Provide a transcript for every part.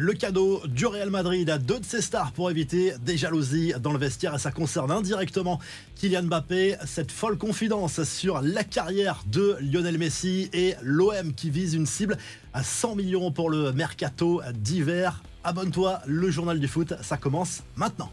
Le cadeau du Real Madrid à deux de ses stars pour éviter des jalousies dans le vestiaire, et ça concerne indirectement Kylian Mbappé. Cette folle confidence sur la carrière de Lionel Messi et l'OM qui vise une cible à 100 millions pour le mercato d'hiver. Abonne-toi, le journal du foot, ça commence maintenant.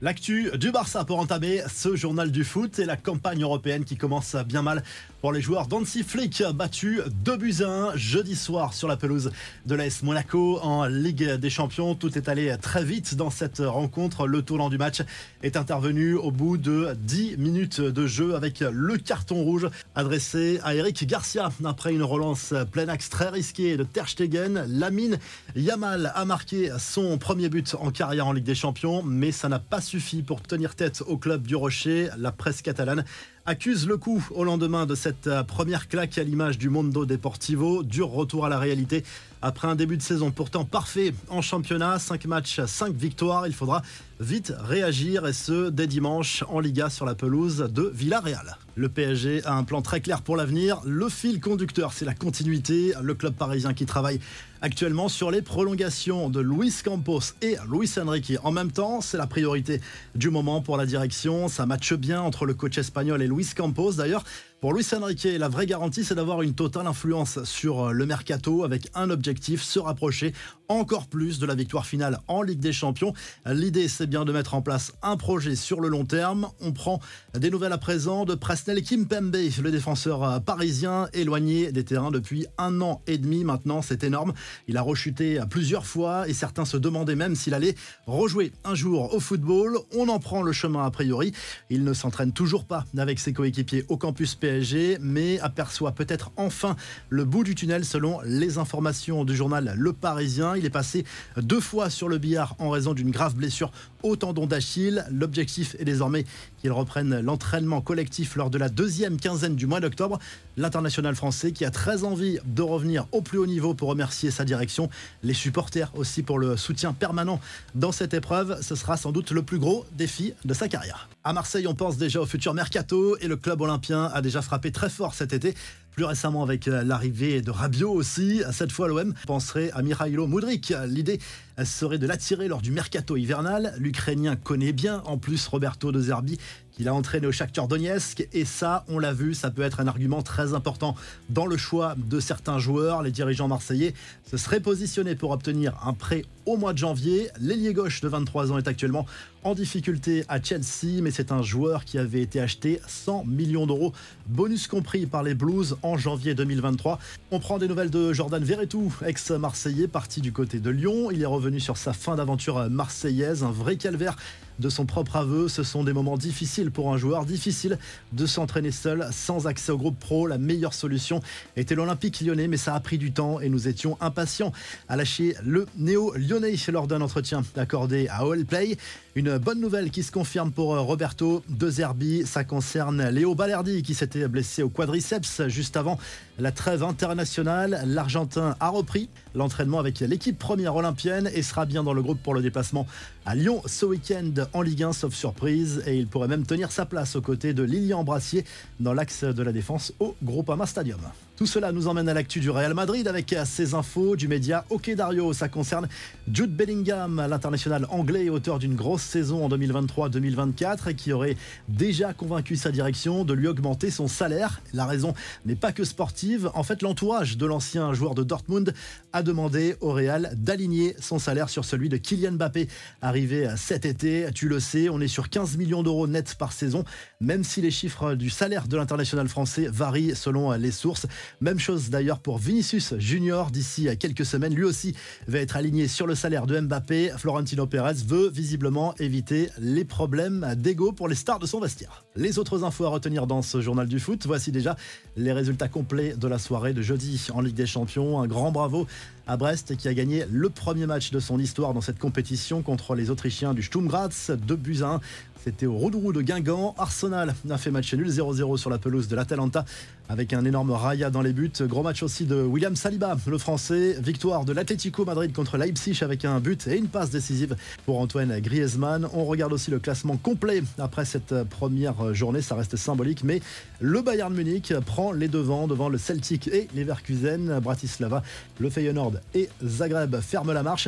L'actu du Barça pour entamer ce journal du foot et la campagne européenne qui commence bien mal pour les joueurs d'Hansi Flick, battu 2-1 jeudi soir sur la pelouse de l'AS Monaco en Ligue des Champions. Tout est allé très vite dans cette rencontre. Le tournant du match est intervenu au bout de 10 minutes de jeu avec le carton rouge adressé à Eric Garcia après une relance plein axe très risquée de Ter Stegen. Lamine Yamal a marqué son premier but en carrière en Ligue des Champions, mais ça n'a pas suffi pour tenir tête au club du Rocher. La presse catalane accuse le coup au lendemain de cette première claque à l'image du Mundo Deportivo. Dur retour à la réalité après un début de saison pourtant parfait en championnat. 5 matchs, 5 victoires. Il faudra vite réagir, et ce dès dimanche en Liga sur la pelouse de Villarreal. Le PSG a un plan très clair pour l'avenir. Le fil conducteur, c'est la continuité. Le club parisien qui travaille actuellement sur les prolongations de Luis Campos et Luis Enrique. En même temps, c'est la priorité du moment pour la direction. Ça matche bien entre le coach espagnol et Luis Campos. D'ailleurs, pour Luis Enrique, la vraie garantie, c'est d'avoir une totale influence sur le mercato avec un objectif, se rapprocher encore plus de la victoire finale en Ligue des Champions. L'idée, c'est bien de mettre en place un projet sur le long terme. On prend des nouvelles à présent de Presnel Kimpembe, le défenseur parisien éloigné des terrains depuis 1 an et demi maintenant. C'est énorme. Il a rechuté plusieurs fois et certains se demandaient même s'il allait rejouer un jour au football. On en prend le chemin a priori. Il ne s'entraîne toujours pas avec ses coéquipiers au campus PSG, mais aperçoit peut-être enfin le bout du tunnel selon les informations du journal Le Parisien. Il est passé 2 fois sur le billard en raison d'une grave blessure au tendon d'Achille. L'objectif est désormais qu'il reprenne l'entraînement collectif lors de la 2e quinzaine du mois d'octobre. L'international français qui a très envie de revenir au plus haut niveau pour remercier sa direction, les supporters aussi pour le soutien permanent dans cette épreuve. Ce sera sans doute le plus gros défi de sa carrière. À Marseille, on pense déjà au futur mercato et le club olympien a déjà frappé très fort cet été. Plus récemment avec l'arrivée de Rabiot aussi. Cette fois, l'OM penserait à Mihailo Mudryk. L'idée serait de l'attirer lors du mercato hivernal. L'Ukrainien connaît bien en plus Roberto De Zerbi, qu'il a entraîné au Shakhtar Donetsk. Et ça, on l'a vu, ça peut être un argument très important dans le choix de certains joueurs. Les dirigeants marseillais se seraient positionnés pour obtenir un prêt au mois de janvier. L'ailier gauche de 23 ans est actuellement en difficulté à Chelsea, mais c'est un joueur qui avait été acheté 100 millions d'euros, bonus compris par les Blues en janvier 2023. On prend des nouvelles de Jordan Verretou, ex-marseillais parti du côté de Lyon. Il est revenu sur sa fin d'aventure marseillaise, un vrai calvaire de son propre aveu. Ce sont des moments difficiles pour un joueur, difficile de s'entraîner seul, sans accès au groupe pro. La meilleure solution était l'Olympique lyonnais, mais ça a pris du temps et nous étions impatients à lâcher le néo-lyonnais lors d'un entretien accordé à Allplay. Une bonne nouvelle qui se confirme pour Roberto De Zerbi, ça concerne Léo Balerdi qui s'était blessé au quadriceps juste avant la trêve internationale. L'Argentin a repris l'entraînement avec l'équipe première olympienne et sera bien dans le groupe pour le déplacement à Lyon ce week-end en Ligue 1, sauf surprise, et il pourrait même tenir sa place aux côtés de Lilian Brassier dans l'axe de la défense au Groupama Stadium. Tout cela nous emmène à l'actu du Real Madrid avec ces infos du média OK Dario. Ça concerne Jude Bellingham, l'international anglais auteur d'une grosse saison en 2023-2024 et qui aurait déjà convaincu sa direction de lui augmenter son salaire. La raison n'est pas que sportive. En fait, l'entourage de l'ancien joueur de Dortmund a demandé au Real d'aligner son salaire sur celui de Kylian Mbappé, arrivé cet été. Tu le sais, on est sur 15 millions d'euros net par saison, même si les chiffres du salaire de l'international français varient selon les sources. Même chose d'ailleurs pour Vinicius Junior. D'ici quelques semaines, lui aussi va être aligné sur le salaire de Mbappé. Florentino Pérez veut visiblement éviter les problèmes d'ego pour les stars de son vestiaire. Les autres infos à retenir dans ce journal du foot, voici déjà les résultats complets de la soirée de jeudi en Ligue des Champions. Un grand bravo à Brest qui a gagné le premier match de son histoire dans cette compétition contre les Autrichiens du Sturm Graz, 2-1. C'était au Roudroux de Guingamp. Arsenal a fait match nul 0-0 sur la pelouse de l'Atalanta avec un énorme Raya dans les buts. Gros match aussi de William Saliba, le français. Victoire de l'Atlético Madrid contre Leipzig avec un but et une passe décisive pour Antoine Griezmann. On regarde aussi le classement complet après cette première journée. Ça reste symbolique, mais le Bayern Munich prend les devants devant le Celtic et Leverkusen. Bratislava, le Feyenoord et Zagreb ferment la marche.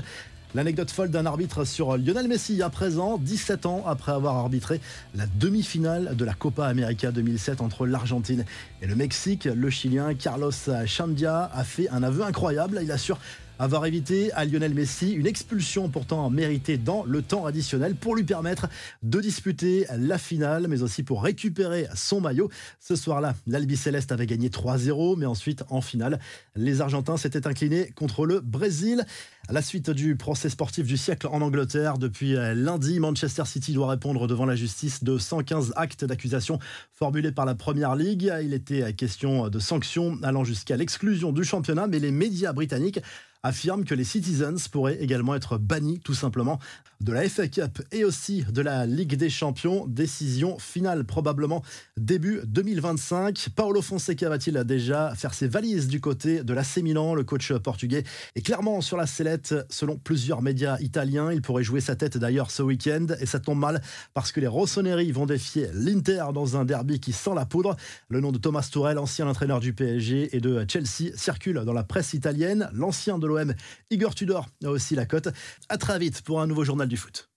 L'anecdote folle d'un arbitre sur Lionel Messi à présent, 17 ans après avoir arbitré la demi-finale de la Copa América 2007 entre l'Argentine et le Mexique. Le Chilien Carlos Chandia a fait un aveu incroyable. Il assure avoir évité à Lionel Messi une expulsion pourtant méritée dans le temps additionnel pour lui permettre de disputer la finale, mais aussi pour récupérer son maillot. Ce soir-là, l'Albiceleste avait gagné 3-0, mais ensuite, en finale, les Argentins s'étaient inclinés contre le Brésil. À la suite du procès sportif du siècle en Angleterre, depuis lundi, Manchester City doit répondre devant la justice de 115 actes d'accusation formulés par la Premier League. Il était question de sanctions allant jusqu'à l'exclusion du championnat, mais les médias britanniques affirment que les Citizens pourraient également être bannis tout simplement de la FA Cup et aussi de la Ligue des Champions. Décision finale probablement début 2025. Paulo Fonseca va-t-il déjà faire ses valises du côté de l'AC Milan? Le coach portugais est clairement sur la sellette selon plusieurs médias italiens. Il pourrait jouer sa tête d'ailleurs ce week-end et ça tombe mal parce que les rossoneri vont défier l'Inter dans un derby qui sent la poudre. Le nom de Thomas Tuchel, ancien entraîneur du PSG et de Chelsea, circule dans la presse italienne. L'ancien de l'OM, Igor Tudor, a aussi la cote. À très vite pour un nouveau journal du foot.